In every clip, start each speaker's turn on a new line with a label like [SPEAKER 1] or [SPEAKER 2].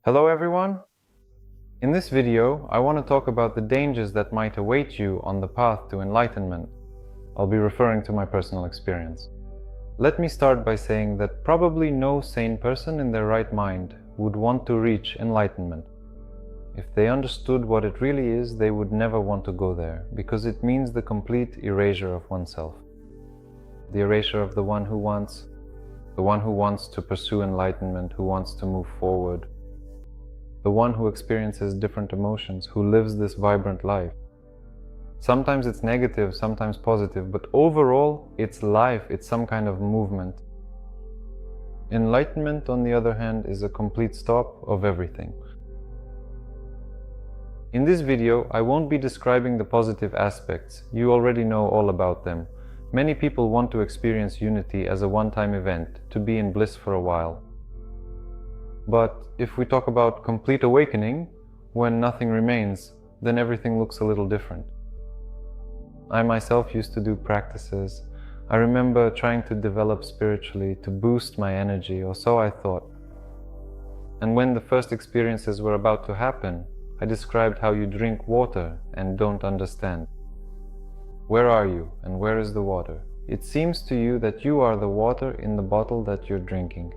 [SPEAKER 1] Hello everyone! In this video, I want to talk about the dangers that might await you on the path to enlightenment. I'll be referring to my personal experience. Let me start by saying that probably no sane person in their right mind would want to reach enlightenment. If they understood what it really is, they would never want to go there, because it means the complete erasure of oneself. The erasure of the one who wants to pursue enlightenment, who wants to move forward, the one who experiences different emotions, who lives this vibrant life. Sometimes it's negative, sometimes positive, but overall it's life, it's some kind of movement. Enlightenment, on the other hand, is a complete stop of everything. In this video, I won't be describing the positive aspects. You already know all about them. Many people want to experience unity as a one-time event, to be in bliss for a while. But if we talk about complete awakening, when nothing remains, then everything looks a little different. I myself used to do practices. I remember trying to develop spiritually, to boost my energy, or so I thought. And when the first experiences were about to happen, I described how you drink water and don't understand. Where are you and where is the water? It seems to you that you are the water in the bottle that you're drinking.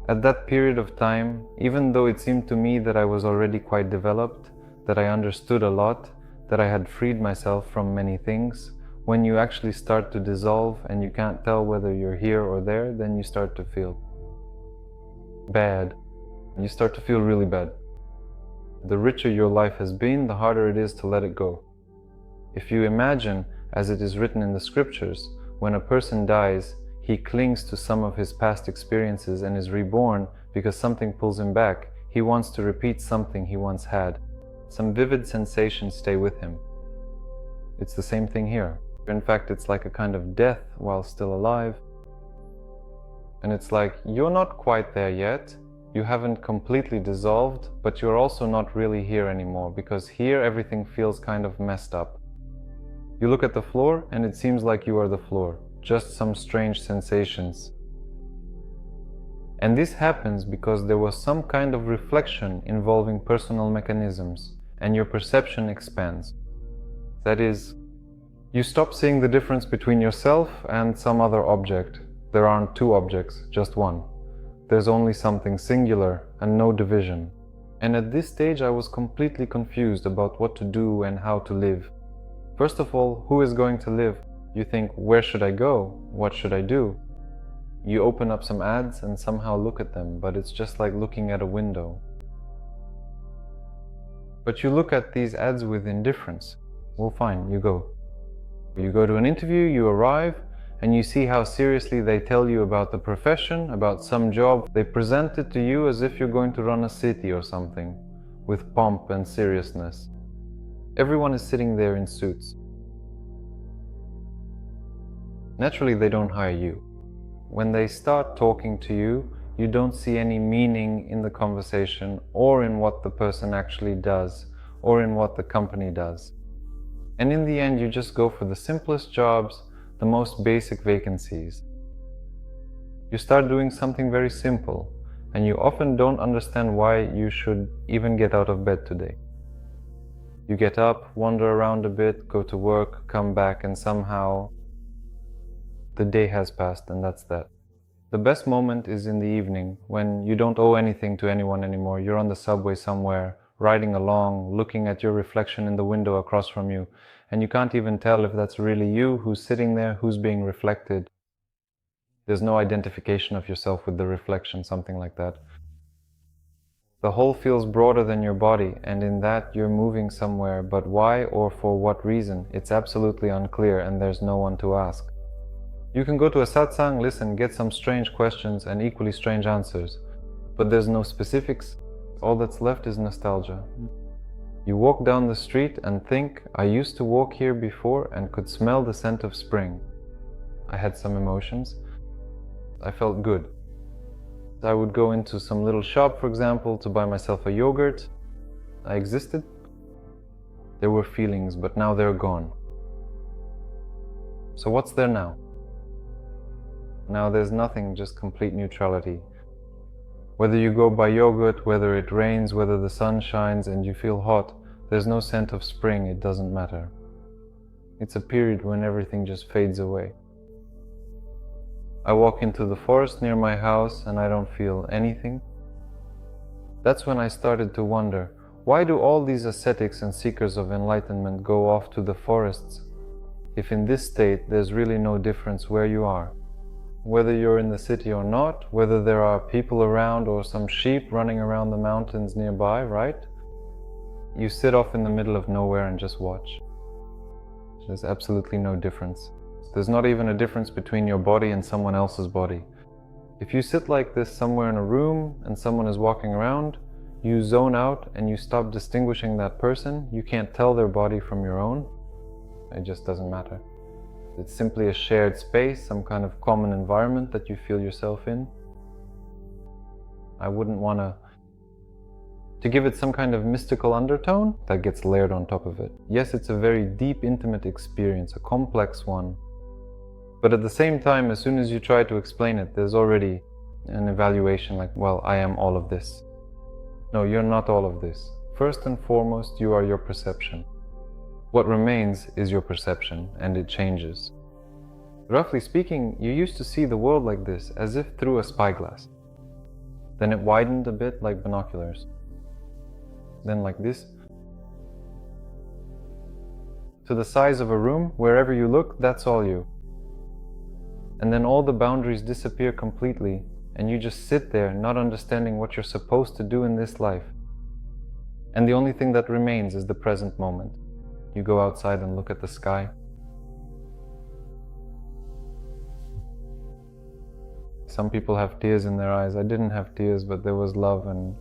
[SPEAKER 1] At that period of time, even though it seemed to me that I was already quite developed, that I understood a lot, that I had freed myself from many things, when you actually start to dissolve and you can't tell whether you're here or there, then you start to feel bad. You start to feel really bad. The richer your life has been, the harder it is to let it go. If you imagine, as it is written in the scriptures, when a person dies, he clings to some of his past experiences and is reborn because something pulls him back. He wants to repeat something he once had. Some vivid sensations stay with him. It's the same thing here. In fact, it's like a kind of death while still alive. And it's like, you're not quite there yet. You haven't completely dissolved, but you're also not really here anymore, because here everything feels kind of messed up. You look at the floor and it seems like you are the floor. Just some strange sensations. And this happens because there was some kind of reflection involving personal mechanisms, and your perception expands. That is, you stop seeing the difference between yourself and some other object. There aren't two objects, just one. There's only something singular and no division. And at this stage I was completely confused about what to do and how to live. First of all, who is going to live? You think, where should I go? What should I do? You open up some ads and somehow look at them, but it's just like looking at a window. But you look at these ads with indifference. Well, fine, you go. You go to an interview, you arrive, and you see how seriously they tell you about the profession, about some job. They present it to you as if you're going to run a city or something, with pomp and seriousness. Everyone is sitting there in suits. Naturally, they don't hire you. When they start talking to you, you don't see any meaning in the conversation or in what the person actually does or in what the company does. And in the end, you just go for the simplest jobs, the most basic vacancies. You start doing something very simple, and you often don't understand why you should even get out of bed today. You get up, wander around a bit, go to work, come back, and somehow the day has passed, and that's that. The best moment is in the evening, when you don't owe anything to anyone anymore. You're on the subway somewhere, riding along, looking at your reflection in the window across from you, and you can't even tell if that's really you who's sitting there, who's being reflected. There's no identification of yourself with the reflection, something like that. The whole feels broader than your body, and in that you're moving somewhere, but why or for what reason, it's absolutely unclear, and there's no one to ask. You can go to a satsang, listen, get some strange questions and equally strange answers, but there's no specifics. All that's left is nostalgia. You walk down the street and think, I used to walk here before and could smell the scent of spring. I had some emotions. I felt good. I would go into some little shop, for example, to buy myself a yogurt. I existed. There were feelings, but now they're gone. So what's there now? Now there's nothing, just complete neutrality. Whether you go buy yogurt, whether it rains, whether the sun shines and you feel hot, there's no scent of spring, it doesn't matter. It's a period when everything just fades away. I walk into the forest near my house and I don't feel anything. That's when I started to wonder, why do all these ascetics and seekers of enlightenment go off to the forests if in this state there's really no difference where you are? Whether you're in the city or not, whether there are people around or some sheep running around the mountains nearby, right? You sit off in the middle of nowhere and just watch. There's absolutely no difference. There's not even a difference between your body and someone else's body. If you sit like this somewhere in a room and someone is walking around, you zone out and you stop distinguishing that person. You can't tell their body from your own. It just doesn't matter. It's simply a shared space, some kind of common environment that you feel yourself in. I wouldn't want to give it some kind of mystical undertone that gets layered on top of it. Yes, it's a very deep, intimate experience, a complex one. But at the same time, as soon as you try to explain it, there's already an evaluation like, well, I am all of this. No, you're not all of this. First and foremost, you are your perception. What remains is your perception, and it changes. Roughly speaking, you used to see the world like this, as if through a spyglass. Then it widened a bit like binoculars. Then like this. To the size of a room, wherever you look, that's all you. And then all the boundaries disappear completely, and you just sit there not understanding what you're supposed to do in this life. And the only thing that remains is the present moment. You go outside and look at the sky. Some people have tears in their eyes. I didn't have tears, but there was love and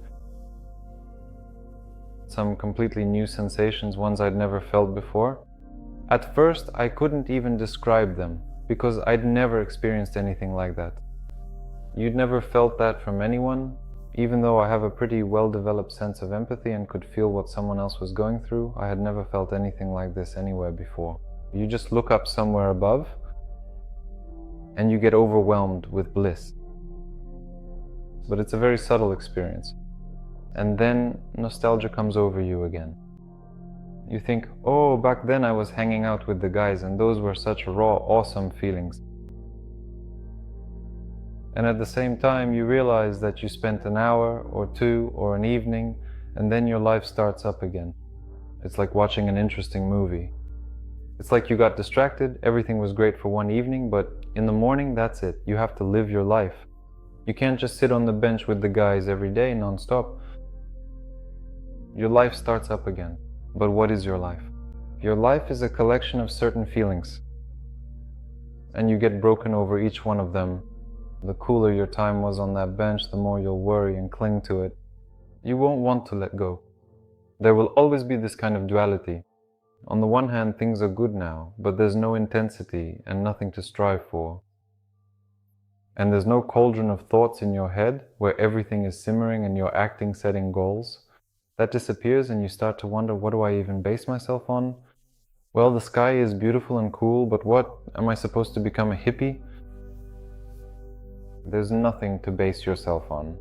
[SPEAKER 1] some completely new sensations, ones I'd never felt before. At first, I couldn't even describe them, because I'd never experienced anything like that. You'd never felt that from anyone, even though I have a pretty well-developed sense of empathy and could feel what someone else was going through. I had never felt anything like this anywhere before. You just look up somewhere above and you get overwhelmed with bliss. But it's a very subtle experience. And then nostalgia comes over you again. You think, oh, back then I was hanging out with the guys and those were such raw, awesome feelings. And at the same time, you realize that you spent an hour or two or an evening, and then your life starts up again. It's like watching an interesting movie. It's like you got distracted, everything was great for one evening, but in the morning, that's it. You have to live your life. You can't just sit on the bench with the guys every day non-stop. Your life starts up again. But what is your life? Your life is a collection of certain feelings. And you get broken over each one of them. The cooler your time was on that bench, the more you'll worry and cling to it. You won't want to let go. There will always be this kind of duality. On the one hand, things are good now, but there's no intensity and nothing to strive for. And there's no cauldron of thoughts in your head where everything is simmering and you're acting, setting goals. That disappears and you start to wonder, what do I even base myself on? Well, the sky is beautiful and cool, but what? Am I supposed to become a hippie? There's nothing to base yourself on.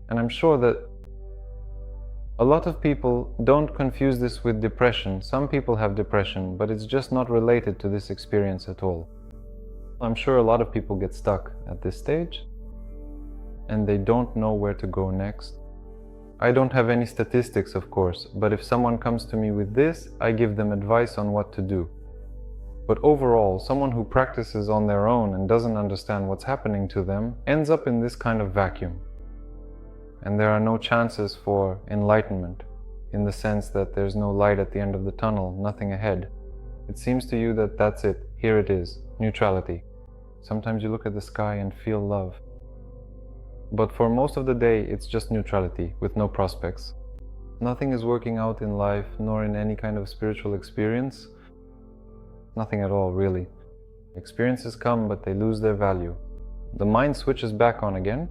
[SPEAKER 1] And I'm sure that a lot of people don't confuse this with depression. Some people have depression, but it's just not related to this experience at all. I'm sure a lot of people get stuck at this stage and they don't know where to go next. I don't have any statistics, of course, but if someone comes to me with this, I give them advice on what to do. But overall, someone who practices on their own and doesn't understand what's happening to them ends up in this kind of vacuum. And there are no chances for enlightenment, in the sense that there's no light at the end of the tunnel, nothing ahead. It seems to you that that's it, here it is, neutrality. Sometimes you look at the sky and feel love. But for most of the day, it's just neutrality, with no prospects. Nothing is working out in life, nor in any kind of spiritual experience. Nothing at all, really. Experiences come, but they lose their value. The mind switches back on again,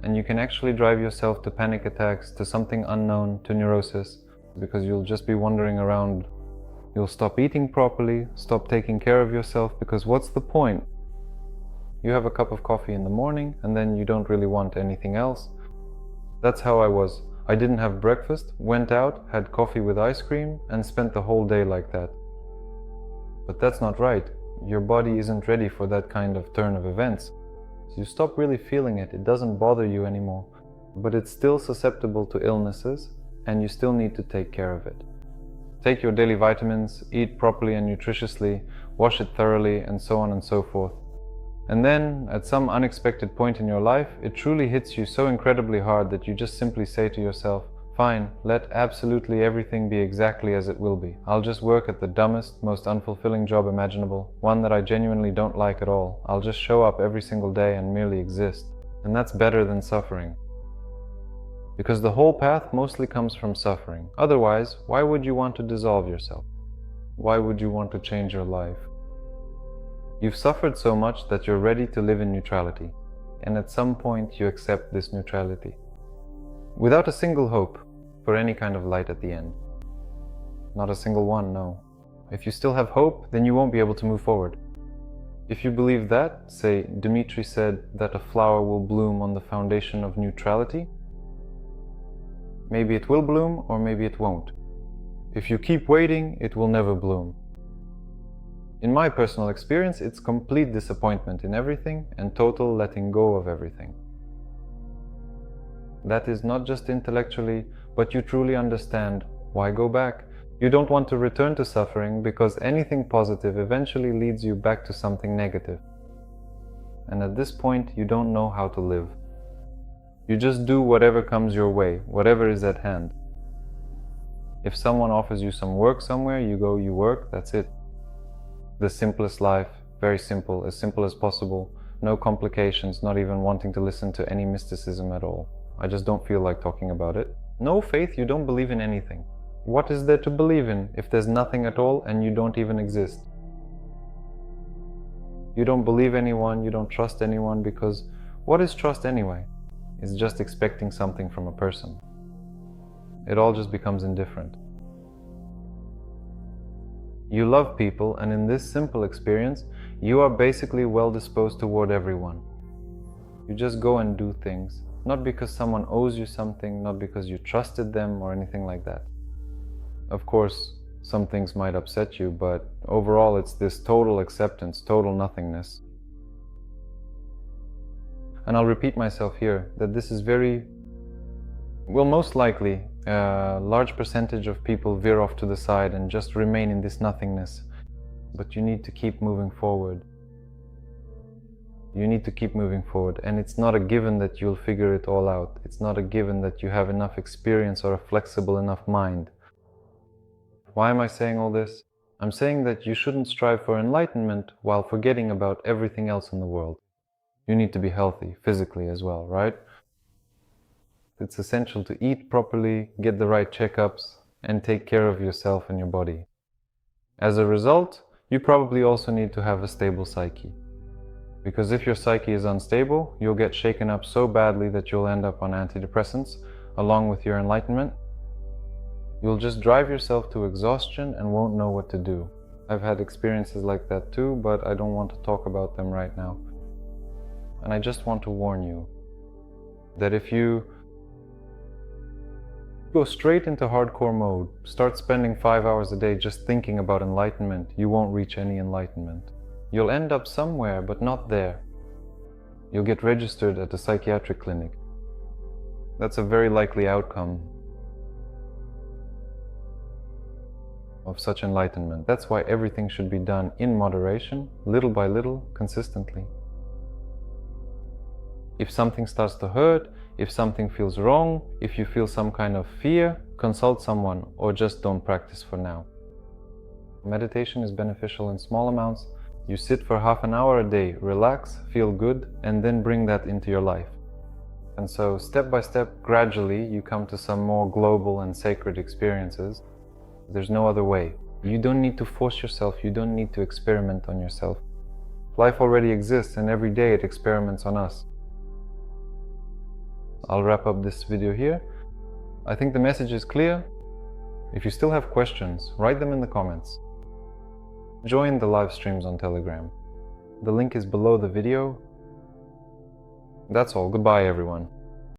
[SPEAKER 1] and you can actually drive yourself to panic attacks, to something unknown, to neurosis, because you'll just be wandering around. You'll stop eating properly, stop taking care of yourself, because what's the point? You have a cup of coffee in the morning and then you don't really want anything else. That's how I was. I didn't have breakfast, went out, had coffee with ice cream, and spent the whole day like that. But that's not right. Your body isn't ready for that kind of turn of events. So you stop really feeling it. It doesn't bother you anymore. But it's still susceptible to illnesses, and you still need to take care of it. Take your daily vitamins, eat properly and nutritiously, wash it thoroughly, and so on and so forth. And then, at some unexpected point in your life, it truly hits you so incredibly hard that you just simply say to yourself, fine, let absolutely everything be exactly as it will be. I'll just work at the dumbest, most unfulfilling job imaginable, one that I genuinely don't like at all. I'll just show up every single day and merely exist. And that's better than suffering. Because the whole path mostly comes from suffering. Otherwise, why would you want to dissolve yourself? Why would you want to change your life? You've suffered so much that you're ready to live in neutrality. And at some point you accept this neutrality. Without a single hope for any kind of light at the end. Not a single one, no. If you still have hope, then you won't be able to move forward. If you believe that, say Dmitri said that a flower will bloom on the foundation of neutrality, maybe it will bloom or maybe it won't. If you keep waiting, it will never bloom. In my personal experience, it's complete disappointment in everything and total letting go of everything. That is not just intellectually, but you truly understand why go back. You don't want to return to suffering because anything positive eventually leads you back to something negative. And at this point, you don't know how to live. You just do whatever comes your way, whatever is at hand. If someone offers you some work somewhere, you go, you work, that's it. The simplest life, very simple as possible, no complications, not even wanting to listen to any mysticism at all. I just don't feel like talking about it. No faith, you don't believe in anything. What is there to believe in if there's nothing at all and you don't even exist? You don't believe anyone, you don't trust anyone, because what is trust anyway? It's just expecting something from a person. It all just becomes indifferent. You love people, and in this simple experience, you are basically well disposed toward everyone. You just go and do things, not because someone owes you something, not because you trusted them or anything like that. Of course, some things might upset you, but overall it's this total acceptance, total nothingness. And I'll repeat myself here, that this is most likely, a large percentage of people veer off to the side and just remain in this nothingness. But you need to keep moving forward. You need to keep moving forward, and it's not a given that you'll figure it all out. It's not a given that you have enough experience or a flexible enough mind. Why am I saying all this? I'm saying that you shouldn't strive for enlightenment while forgetting about everything else in the world. You need to be healthy, physically as well, right? It's essential to eat properly, get the right checkups, and take care of yourself and your body. As a result, you probably also need to have a stable psyche. Because if your psyche is unstable, you'll get shaken up so badly that you'll end up on antidepressants, along with your enlightenment. You'll just drive yourself to exhaustion and won't know what to do. I've had experiences like that too, but I don't want to talk about them right now. And I just want to warn you that if you go straight into hardcore mode, start spending 5 hours a day just thinking about enlightenment, you won't reach any enlightenment. You'll end up somewhere, but not there. You'll get registered at a psychiatric clinic. That's a very likely outcome of such enlightenment. That's why everything should be done in moderation, little by little, consistently. If something starts to hurt, if something feels wrong, if you feel some kind of fear, consult someone or just don't practice for now. Meditation is beneficial in small amounts. You sit for half an hour a day, relax, feel good, and then bring that into your life. And so, step by step, gradually, you come to some more global and sacred experiences. There's no other way. You don't need to force yourself, you don't need to experiment on yourself. Life already exists, and every day it experiments on us. I'll wrap up this video here. I think the message is clear. If you still have questions, write them in the comments. Join the live streams on Telegram. The link is below the video. That's all. Goodbye, everyone.